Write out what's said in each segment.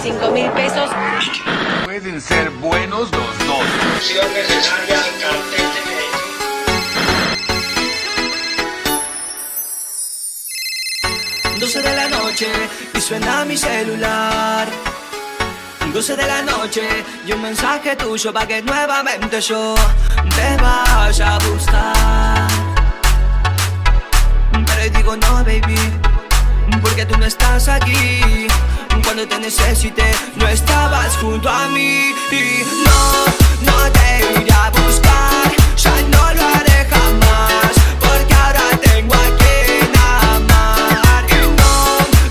5.000 pesos. Pueden ser buenos los dos. Acción necesaria al cartel de Medellín. 12 de la noche y suena mi celular. 12 de la noche y un mensaje tuyo pa' que nuevamente yo te vaya a buscar. Pero digo no, baby, porque tú no estás aquí. Cuando te necesité no estabas junto a mí. Y no te iré a buscar, ya no lo haré jamás, porque ahora tengo a quien amar. Y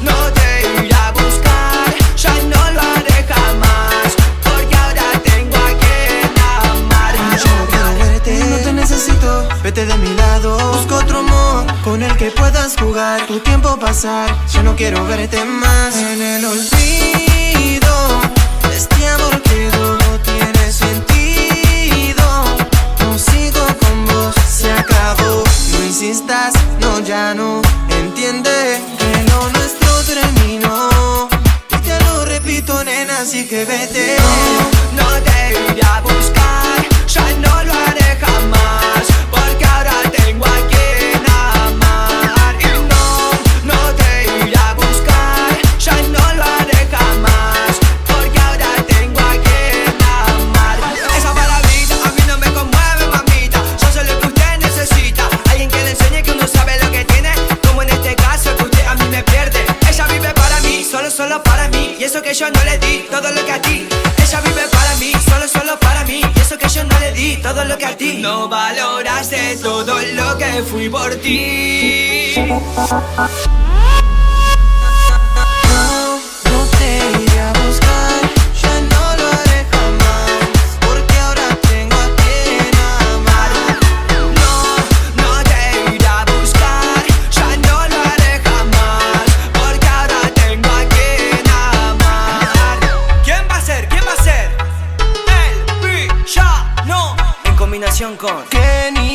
no te iré a buscar, ya no lo haré jamás, porque ahora tengo a quien amar. Yo no quiero verte, no te necesito, vete de mi lado. Busco otro amor con el que puedas jugar, tu tiempo pasar. Ya no quiero verte más. En el olvido, este amor quedó, no tiene sentido. No sigo con vos, se acabó. No insistas, no, ya no. Entiende que lo nuestro terminó. Y te lo repito, nena, así que vete. No te iré a buscar, ya no lo haré jamás, porque ahora tengo a quien amar. Y no te iré a buscar, ya no lo haré jamás, porque ahora tengo a quien amar. Esa palabrita a mí no me conmueve, mamita, yo sé lo que usted necesita. Alguien que le enseñe que uno sabe lo que tiene, como en este caso que usted a mí me pierde. Ella vive para mí, solo para mí, y eso que yo no le di, todo lo que a ti. Ella vive para mí, solo para mí, y eso que yo no le di, todo lo que a ti. No valoraste todo lo que fui por ti. No te iré a buscar, ya no lo haré jamás, porque ahora tengo a quien amar. No te iré a buscar, ya no lo haré jamás, porque ahora tengo a quien amar. ¿Quién va a ser? ¿Quién va a ser? El Villano, en combinación con Kenny